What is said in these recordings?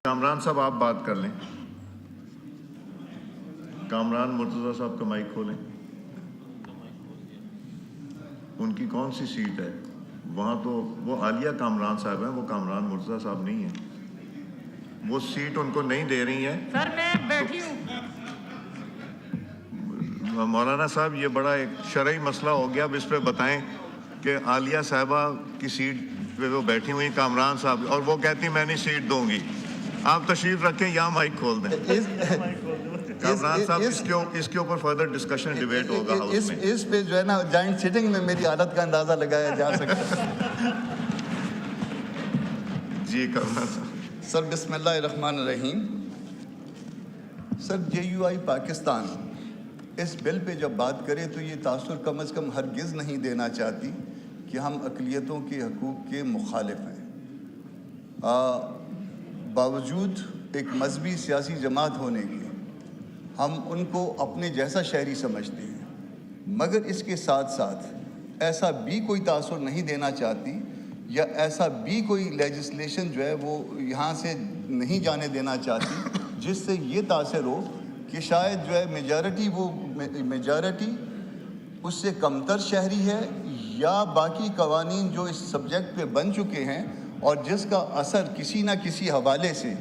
کامران صاحب آپ بات کر لیں. کامران مرتضیٰ صاحب کا مائک کھولیں. ان کی کون سی سیٹ ہے وہاں؟ تو وہ عالیہ کامران صاحب ہیں, وہ کامران مرتضیٰ صاحب نہیں ہیں. وہ سیٹ ان کو نہیں دے رہی ہیں. سر میں بیٹھی ہوں. مولانا صاحب یہ بڑا ایک شرعی مسئلہ ہو گیا. اب اس پہ بتائیں کہ عالیہ صاحبہ کی سیٹ پہ وہ بیٹھی ہوئی کامران صاحب, اور وہ کہتی میں نہیں سیٹ دوں گی. آپ تشریف رکھیں, یہاں مائک کھول دیں. کامران صاحب اس کے اوپر فردر ڈسکشن ڈیبیٹ ہوگا ہاؤس میں. اس پہ جو ہے نا جوائنٹ سیٹنگ میں میری حالت کا اندازہ لگایا جا سکتا ہے. جی کامران صاحب. سر بسم اللہ الرحمن الرحیم. سر JUI پاکستان اس بل پہ جب بات کرے تو یہ تاثر کم از کم ہرگز نہیں دینا چاہتی کہ ہم اقلیتوں کے حقوق کے مخالف ہیں. باوجود ایک مذہبی سیاسی جماعت ہونے کے ہم ان کو اپنے جیسا شہری سمجھتے ہیں, مگر اس کے ساتھ ساتھ ایسا بھی کوئی تاثر نہیں دینا چاہتی یا ایسا بھی کوئی لیجسلیشن جو ہے وہ یہاں سے نہیں جانے دینا چاہتی جس سے یہ تاثر ہو کہ شاید جو ہے میجارٹی اس سے کمتر شہری ہے, یا باقی قوانین جو اس سبجیکٹ پہ بن چکے ہیں اور جس کا اثر کسی نہ کسی حوالے سے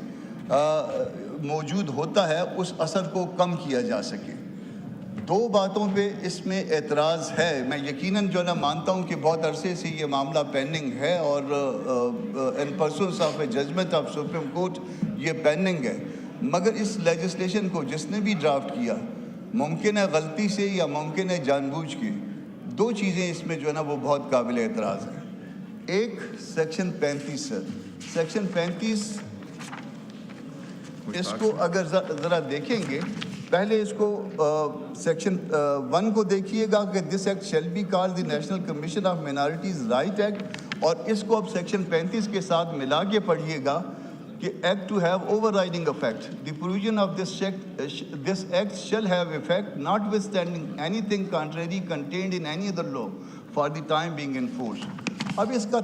موجود ہوتا ہے, اس اثر کو کم کیا جا سکے. دو باتوں پہ اس میں اعتراض ہے. میں یقیناً جو ہے نا مانتا ہوں کہ بہت عرصے سے یہ معاملہ پینڈنگ ہے اور in pursuance of a judgment of supreme court یہ پینڈنگ ہے, مگر اس لیجسلیشن کو جس نے بھی ڈرافٹ کیا ممکن ہے غلطی سے یا ممکن ہے جان بوجھ کے, دو چیزیں اس میں جو ہے نا وہ بہت قابل اعتراض ہیں. ایک سیکشن 35 سر, سیکشن 35 اس کو اگر ذرا دیکھیں گے, پہلے اس کو سیکشن 1 کو دیکھیے گا کہ this act shall be called the national commission of minorities right act, اور اس کو اب سیکشن 35 کے ساتھ ملا کے پڑھیے گا کہ act to have overriding effect. The provision of this act shall have effect notwithstanding anything contrary contained in any other law for the time being enforced. اب اس کا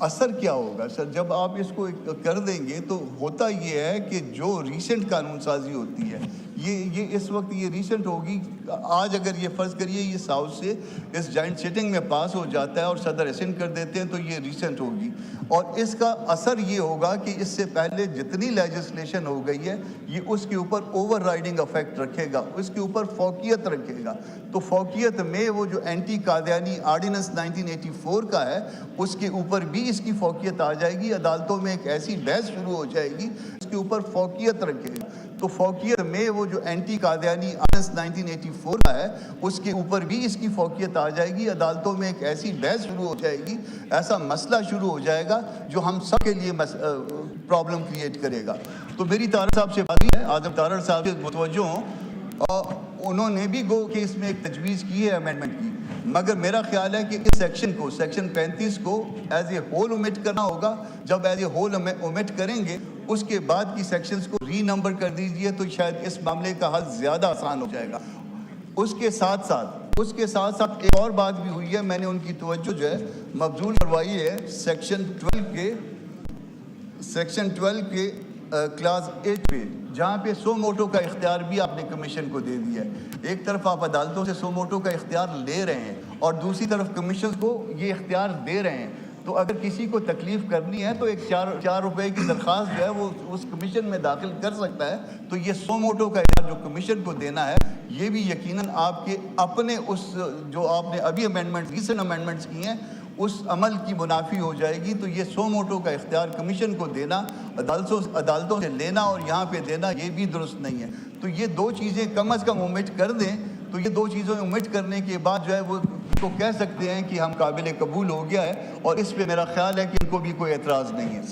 اثر کیا ہوگا سر جب آپ اس کو کر دیں گے؟ تو ہوتا یہ ہے کہ جو ریسنٹ قانون سازی ہوتی ہے یہ اس وقت یہ ریسنٹ ہوگی. آج اگر یہ فرض کریے یہ ساؤتھ سے اس جوائنٹ سیٹنگ میں پاس ہو جاتا ہے اور صدر اسنڈ کر دیتے ہیں تو یہ ریسنٹ ہوگی, اور اس کا اثر یہ ہوگا کہ اس سے پہلے جتنی لیجسلیشن ہو گئی ہے یہ اس کے اوپر اوور رائڈنگ افیکٹ رکھے گا, اس کے اوپر فوقیت رکھے گا. تو فوقیت میں وہ جو اینٹی قادیانی آرڈیننس 1984 کا ہے اس کے اوپر بھی اس کی فوقیت آ جائے گی. عدالتوں میں ایک ایسی بحث شروع ہو جائے گی اس کے اوپر فوقیت رکھے گا. تو فوقیت میں وہ جو اینٹی قادیانی آرڈیننس 1984 کا ہے اس کے اوپر بھی اس کی فوقیت آ جائے گی. عدالتوں میں ایک ایسی بحث شروع ہو جائے گی, ایسا مسئلہ شروع ہو جائے گا جو ہم سب کے لیے پرابلم کریٹ کرے گا. تو میری تارڑ صاحب سے بات ہے, آدم تارڑ صاحب سے متوجہ ہوں, انہوں نے بھی گو کہ اس میں ایک تجویز کی ہے امینڈمنٹ کی, مگر میرا خیال ہے کہ اس سیکشن کو سیکشن 35 کو ایز اے ہول اومٹ کرنا ہوگا. جب ایز اے ہول اومٹ کریں گے اس کے بعد کی سیکشنز کو ری نمبر کر دیجئے تو شاید اس معاملے کا حل زیادہ آسان ہو جائے گا. اس کے ساتھ ساتھ ایک اور بات بھی ہوئی ہے, میں نے ان کی توجہ جو ہے مبذول کروائی ہے سیکشن 12 کے کلاس 8 پہ, جہاں پہ سو موٹو کا اختیار بھی آپ نے کمیشن کو دے دیا ہے. ایک طرف آپ عدالتوں سے سو موٹو کا اختیار لے رہے ہیں اور دوسری طرف کمیشن کو یہ اختیار دے رہے ہیں. تو اگر کسی کو تکلیف کرنی ہے تو ایک 4 روپے کی درخواست جو ہے وہ اس کمیشن میں داخل کر سکتا ہے. تو یہ سو موٹو کا اختیار جو کمیشن کو دینا ہے یہ بھی یقیناً آپ کے اپنے اس جو آپ نے ابھی ریسنٹ امینڈمنٹس کی ہیں اس عمل کی منافی ہو جائے گی. تو یہ سو موٹو کا اختیار کمیشن کو دینا, عدالتوں سے لینا اور یہاں پہ دینا, یہ بھی درست نہیں ہے. تو یہ دو چیزیں کم از کم اومٹ کر دیں, تو یہ دو چیزیں اومٹ کرنے کے بعد جو ہے وہ کو کہہ سکتے ہیں کہ ہم قابل قبول ہو گیا ہے, اور اس پہ میرا خیال ہے کہ ان کو بھی کوئی اعتراض نہیں ہے.